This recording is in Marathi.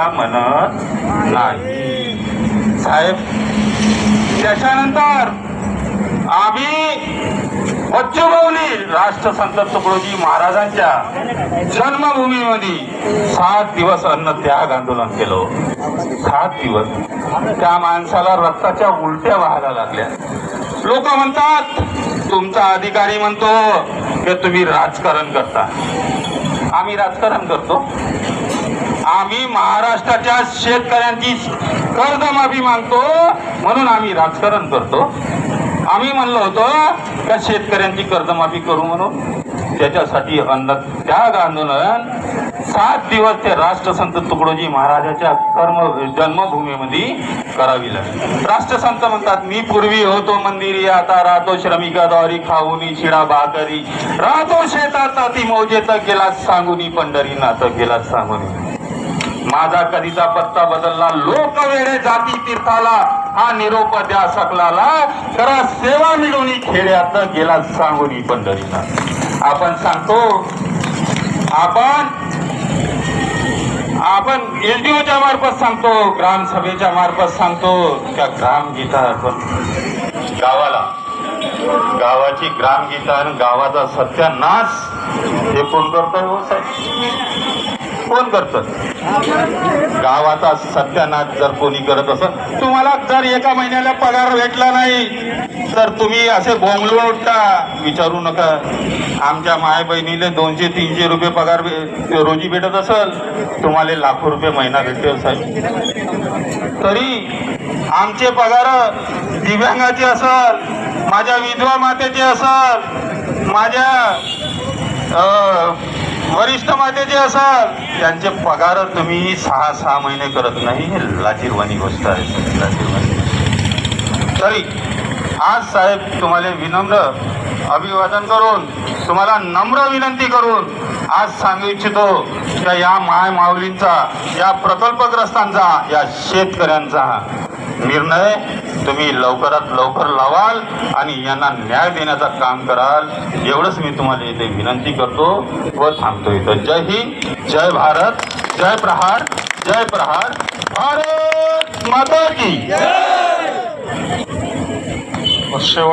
करायला म्हणत नाही साहेब. त्याच्यानंतर आम्ही बच्चूभाऊनी राष्ट्रसंत तुकडोजी महाराजांच्या जन्मभूमीमध्ये 7 दिवस अन्न त्याग आंदोलन केलं. 7 दिवस त्या माणसाला रक्ताच्या उलट्या व्हायला लागल्या. लोक म्हणतात तुमचा अधिकारी म्हणतो की तुम्ही राजकारण करता. आम्ही राजकारण करतो. आम्ही महाराष्ट्राच्या शेतकऱ्यांची कर्जमाफी मागतो म्हणून आम्ही राजकारण करतो. आम्ही म्हणलो होतो का शेतकऱ्यांची कर्जमाफी करू म्हणून. त्याच्यासाठी अन्न त्याग आंदोलन 7 दिवस ते राष्ट्रसंत तुकडोजी महाराजाच्या जन्मभूमीमध्ये करावी लागली. राष्ट्रसंत म्हणतात मी पूर्वी होतो मंदिरी आता राहतो श्रमिकाद्वारी खाऊनी शिडा भाकरी राहतो शेतात ती मौजेत गेला सांगुनी पंढरी नातं गेला सांगुनी. माझा कधीचा पत्ता बदलला लोक वेळे जाती तीर्थाला हा निरोप द्या सकलाला करा सेवा मिळून खेड्यात गेला सांगुनी पंढरीला. आपण सांगतो आपण एसडीओच्या मार्फत सांगतो ग्रामसभेच्या मार्फत सांगतो त्या ग्रामगीता आपण गावाची ग्रामगीता आणि गावाचा सत्यानाश हे कोण करतोय हो साहेब? कोण करत? गावाचा सत्यानाश जर कोणी करत असेल तुम्हाला जर एका महिन्याला पगार भेटला नाही तर तुम्ही असे बोंबलून उठता. विचारू नका. आमच्या माय बहिणीले 200-300 रुपये पगार रोजी भेटत असेल तुम्हाला लाखो रुपये महिना भेटते साहेब. तरी आमचे पगार दिव्यांगाचे असेल माझ्या विधवा मातेचे असेल माझ्या वरिष्ठ मातेचे असाल त्यांचे पगार तुम्ही 6 महिने करत नाही. हे लाजीरवाणी गोष्ट आहे. लाजीरवाणी. तरी आज साहेब तुम्हाला विनम्र अभिवादन करून तुम्हाला नम्र विनंती करून आज सांगू इच्छितो की या माय माऊलींचा या प्रकल्पग्रस्तांचा या शेतकऱ्यांचा निर्णय तुम्ही लवकरात लवकर लावाल आणि यांना न्याय देण्याचं काम कराल एवढंच मी तुम्हाला इथे विनंती करतो व थांबतो इथं. जय हिंद, जय भारत, जय प्रहार, जय प्रहार. भारत माता की जय.